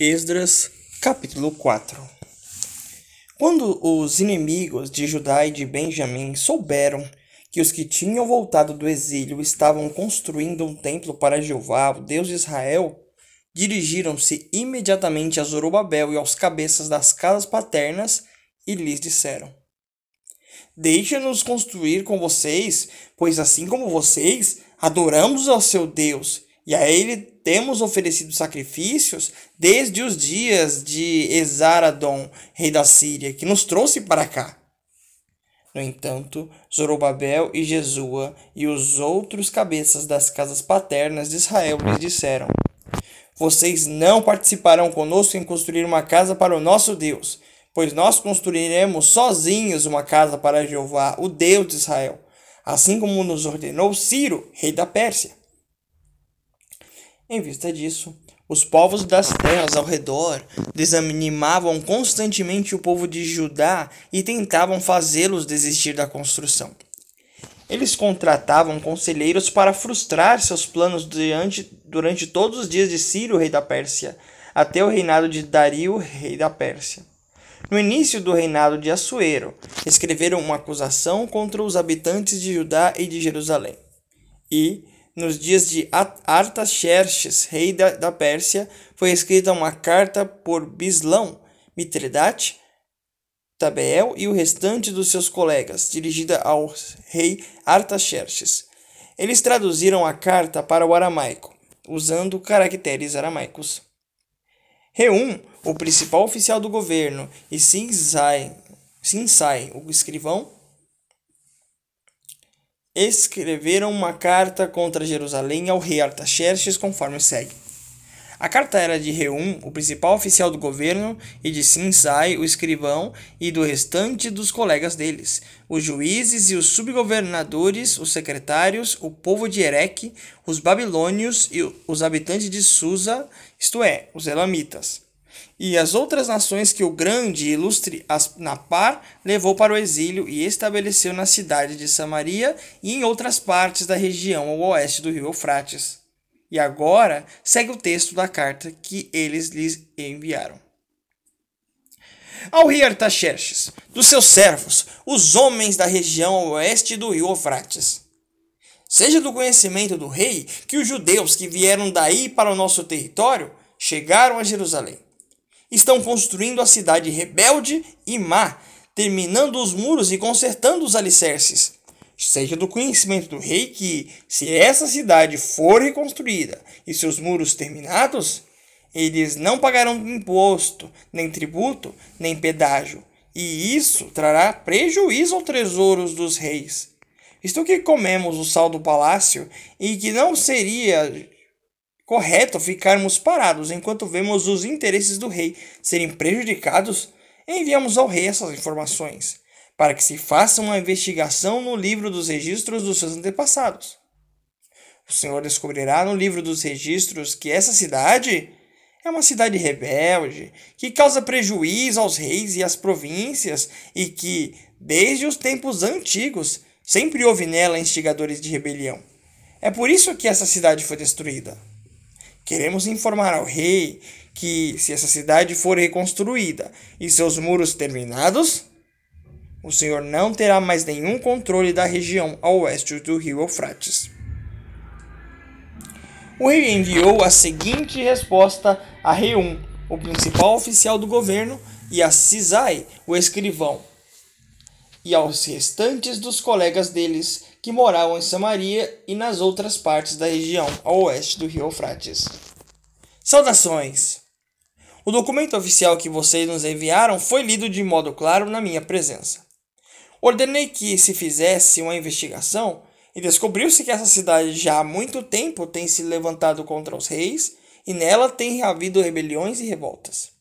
Esdras, capítulo 4. Quando os inimigos de Judá e de Benjamim souberam que os que tinham voltado do exílio estavam construindo um templo para Jeová, o Deus de Israel, dirigiram-se imediatamente a Zorobabel e aos cabeças das casas paternas e lhes disseram: Deixa-nos construir com vocês, pois assim como vocês, adoramos ao seu Deus, e a ele temos oferecido sacrifícios desde os dias de Esaradom, rei da Síria, que nos trouxe para cá. No entanto, Zorobabel e Jesua e os outros cabeças das casas paternas de Israel lhes disseram: Vocês não participarão conosco em construir uma casa para o nosso Deus, pois nós construiremos sozinhos uma casa para Jeová, o Deus de Israel, assim como nos ordenou Ciro, rei da Pérsia. Em vista disso, os povos das terras ao redor desanimavam constantemente o povo de Judá e tentavam fazê-los desistir da construção. Eles contratavam conselheiros para frustrar seus planos durante todos os dias de Ciro, rei da Pérsia, até o reinado de Dario, rei da Pérsia. No início do reinado de Assuero, escreveram uma acusação contra os habitantes de Judá e de Jerusalém. E, nos dias de Artaxerxes, rei da Pérsia, foi escrita uma carta por Bislão, Mitredate, Tabeel e o restante dos seus colegas, dirigida ao rei Artaxerxes. Eles traduziram a carta para o aramaico, usando caracteres aramaicos. Reum, o principal oficial do governo, e Sinsai, o escrivão, escreveram uma carta contra Jerusalém ao rei Artaxerxes conforme segue. A carta era de Reum, o principal oficial do governo, e de Sinsai, o escrivão, e do restante dos colegas deles, os juízes e os subgovernadores, os secretários, o povo de Ereque, os babilônios e os habitantes de Susa, isto é, os elamitas, e as outras nações que o grande e ilustre Asnapar levou para o exílio e estabeleceu na cidade de Samaria e em outras partes da região ao oeste do rio Eufrates. E agora segue o texto da carta que eles lhes enviaram. Ao rei Artaxerxes, dos seus servos, os homens da região ao oeste do rio Eufrates. Seja do conhecimento do rei que os judeus que vieram daí para o nosso território chegaram a Jerusalém. Estão construindo a cidade rebelde e má, terminando os muros e consertando os alicerces. Seja do conhecimento do rei que, se essa cidade for reconstruída e seus muros terminados, eles não pagarão imposto, nem tributo, nem pedágio, e isso trará prejuízo aos tesouros dos reis. Visto que comemos o sal do palácio e que não seria correto ficarmos parados enquanto vemos os interesses do rei serem prejudicados, enviamos ao rei essas informações, para que se faça uma investigação no livro dos registros dos seus antepassados. O Senhor descobrirá no livro dos registros que essa cidade é uma cidade rebelde, que causa prejuízo aos reis e às províncias e que, desde os tempos antigos, sempre houve nela instigadores de rebelião. É por isso que essa cidade foi destruída. Queremos informar ao rei que, se essa cidade for reconstruída e seus muros terminados, o Senhor não terá mais nenhum controle da região ao oeste do rio Eufrates. O rei enviou a seguinte resposta a Reum, o principal oficial do governo, e a Sisai, o escrivão, e aos restantes dos colegas deles que moravam em Samaria e nas outras partes da região ao oeste do rio Eufrates. Saudações! O documento oficial que vocês nos enviaram foi lido de modo claro na minha presença. Ordenei que se fizesse uma investigação e descobriu-se que essa cidade já há muito tempo tem se levantado contra os reis e nela tem havido rebeliões e revoltas.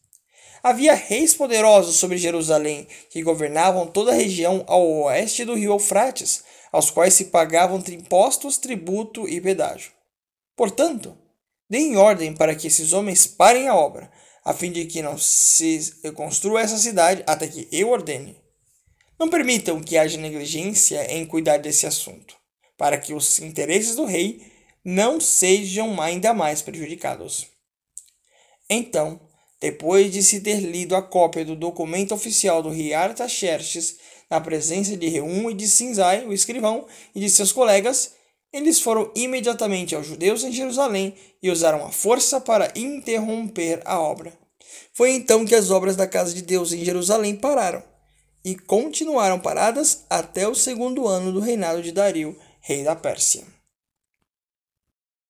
Havia reis poderosos sobre Jerusalém que governavam toda a região ao oeste do rio Eufrates, aos quais se pagavam impostos, tributo e pedágio. Portanto, deem ordem para que esses homens parem a obra, a fim de que não se construa essa cidade até que eu ordene. Não permitam que haja negligência em cuidar desse assunto, para que os interesses do rei não sejam ainda mais prejudicados. Então Depois de se ter lido a cópia do documento oficial do rei Artaxerxes, na presença de Reum e de Sinzai, o escrivão, e de seus colegas, eles foram imediatamente aos judeus em Jerusalém e usaram a força para interromper a obra. Foi então que as obras da casa de Deus em Jerusalém pararam, e continuaram paradas até o segundo ano do reinado de Dario, rei da Pérsia.